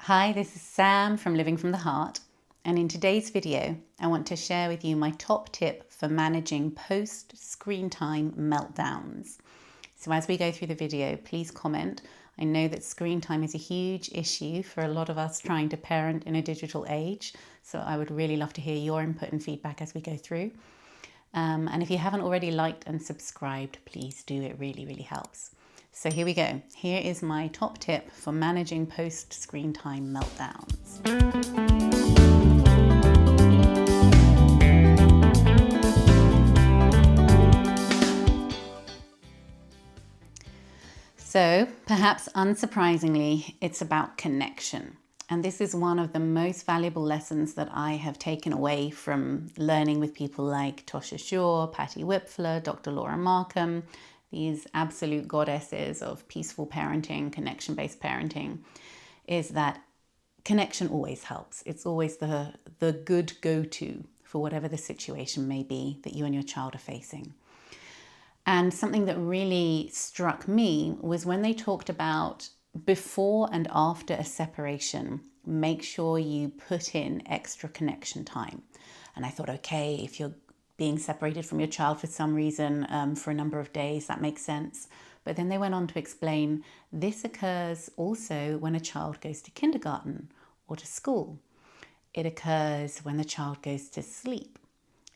Hi, this is Sam from Living from the Heart, and in today's video I want to share with you my top tip for managing post-screen time meltdowns. So as we go through the video, please comment. I know that screen time is a huge issue for a lot of us trying to parent in a digital age, so I would really love to hear your input and feedback as we go through. And if you haven't already liked and subscribed, please do, it really helps. So here we go. Here is my top tip for managing post-screen time meltdowns. So perhaps unsurprisingly, it's about connection. And this is one of the most valuable lessons that I have taken away from learning with people like Tosha Shaw, Patty Wipfler, Dr. Laura Markham, these absolute goddesses of peaceful parenting, connection-based parenting, is that connection always helps. It's always the good go-to for whatever the situation may be that you and your child are facing. And something that really struck me was when they talked about before and after a separation, make sure you put in extra connection time. And I thought, okay, if you're being separated from your child for some reason for a number of days, that makes sense. But then they went on to explain this occurs also when a child goes to kindergarten or to school. It occurs when the child goes to sleep.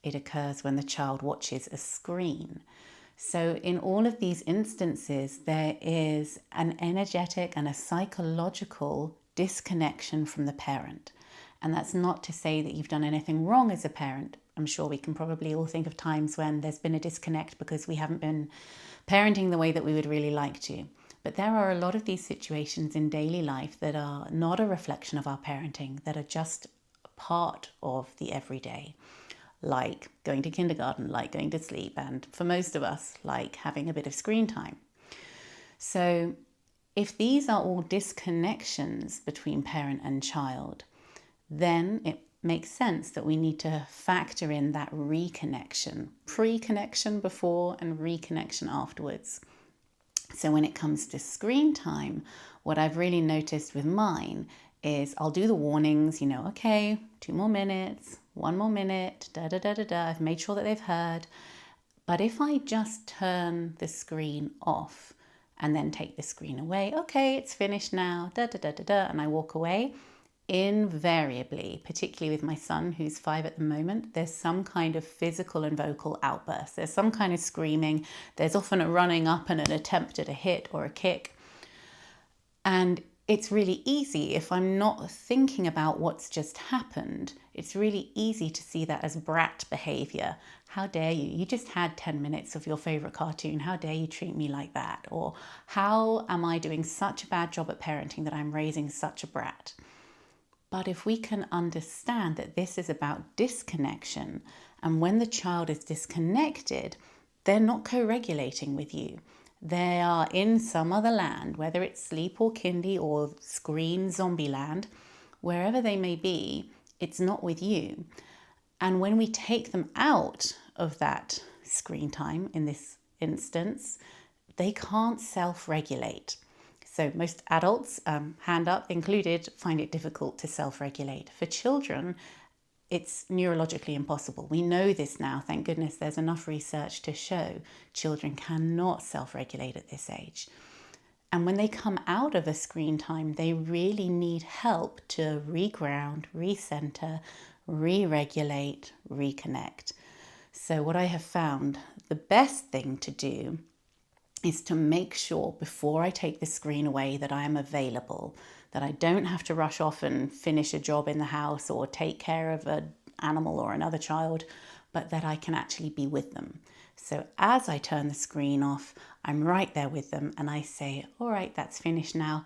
It occurs when the child watches a screen. So in all of these instances, there is an energetic and a psychological disconnection from the parent. And that's not to say that you've done anything wrong as a parent. I'm sure we can probably all think of times when there's been a disconnect because we haven't been parenting the way that we would really like to. But there are a lot of these situations in daily life that are not a reflection of our parenting, that are just part of the everyday, like going to kindergarten, like going to sleep, and for most of us, like having a bit of screen time. So if these are all disconnections between parent and child, then it makes sense that we need to factor in that reconnection, pre-connection before and reconnection afterwards. So when it comes to screen time, what I've really noticed with mine is I'll do the warnings, okay, 2 more minutes, 1 more minute, I've made sure that they've heard. But if I just turn the screen off and then take the screen away, okay, it's finished now, and I walk away, invariably, particularly with my son who's 5 at the moment, there's some kind of physical and vocal outburst. There's some kind of screaming. There's often a running up and an attempt at a hit or a kick. And it's really easy, if I'm not thinking about what's just happened, it's really easy to see that as brat behavior. How dare you? You just had 10 minutes of your favorite cartoon. How dare you treat me like that? Or how am I doing such a bad job at parenting that I'm raising such a brat? But if we can understand that this is about disconnection, and when the child is disconnected, they're not co-regulating with you. They are in some other land, whether it's sleep or kindy or screen zombie land, wherever they may be, it's not with you. And when we take them out of that screen time, in this instance, they can't self-regulate. So most adults, hand up included, find it difficult to self-regulate. For children, it's neurologically impossible. We know this now, thank goodness there's enough research to show children cannot self-regulate at this age. And when they come out of a screen time, they really need help to reground, recenter, re-regulate, reconnect. So what I have found, the best thing to do is to make sure before I take the screen away that I am available, that I don't have to rush off and finish a job in the house or take care of an animal or another child, but that I can actually be with them. So as I turn the screen off, I'm right there with them and I say, all right, that's finished now.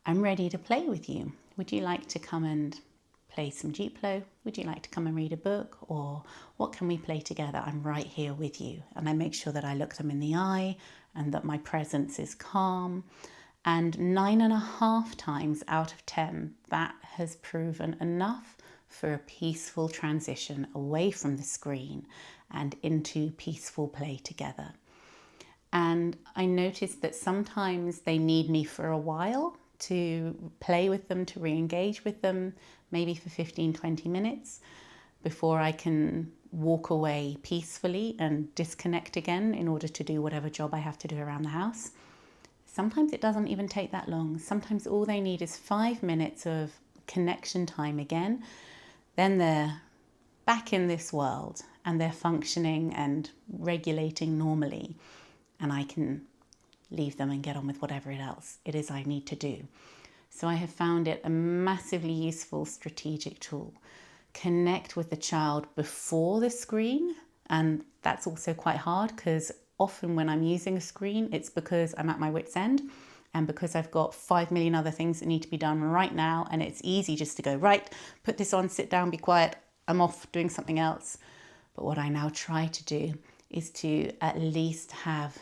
I'm ready to play with you. Would you like to come and play some Duplo? Would you like to come and read a book? Or what can we play together? I'm right here with you. And I make sure that I look them in the eye and that my presence is calm. And 9.5 times out of 10, that has proven enough for a peaceful transition away from the screen and into peaceful play together. And I noticed that sometimes they need me for a while to play with them, to re-engage with them, maybe for 15-20 minutes before I can walk away peacefully and disconnect again in order to do whatever job I have to do around the house. Sometimes it doesn't even take that long. Sometimes all they need is 5 minutes of connection time again. Then they're back in this world and they're functioning and regulating normally, and I can leave them and get on with whatever else it is I need to do. So I have found it a massively useful strategic tool. Connect with the child before the screen, and that's also quite hard because often when I'm using a screen, it's because I'm at my wit's end and because I've got 5 million other things that need to be done right now, and it's easy just to go, right, put this on, sit down, be quiet, I'm off doing something else. But what I now try to do is to at least have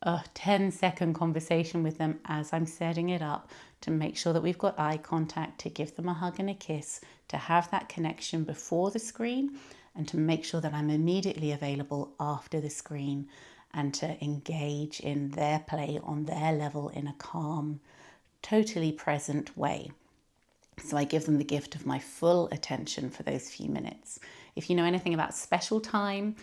a 10-second conversation with them as I'm setting it up, to make sure that we've got eye contact, to give them a hug and a kiss, to have that connection before the screen, and to make sure that I'm immediately available after the screen, and to engage in their play on their level in a calm, totally present way. So I give them the gift of my full attention for those few minutes. If you know anything about special time,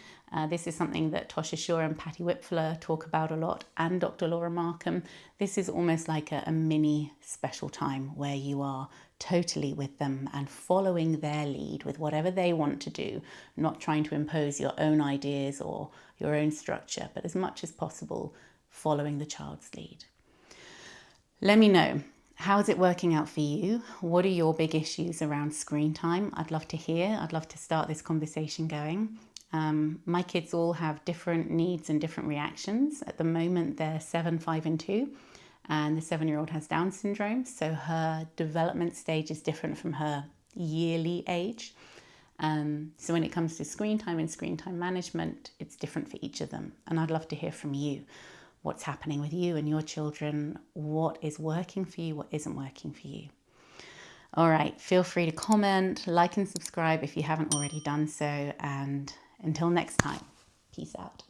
this is something that Tosha Shaw and Patty Whitfler talk about a lot, and Dr. Laura Markham. This is almost like a mini special time where you are totally with them and following their lead with whatever they want to do, not trying to impose your own ideas or your own structure, but as much as possible following the child's lead. Let me know. How is it working out for you? What are your big issues around screen time? I'd love to hear. I'd love to start this conversation going. My kids all have different needs and different reactions. At the moment, they're 7, 5, and 2, and the 7-year-old has Down syndrome, so her development stage is different from her yearly age. So when it comes to screen time and screen time management, it's different for each of them. And I'd love to hear from you. What's happening with you and your children? What is working for you? What isn't working for you? All right, feel free to comment, like and subscribe if you haven't already done so. And until next time, peace out.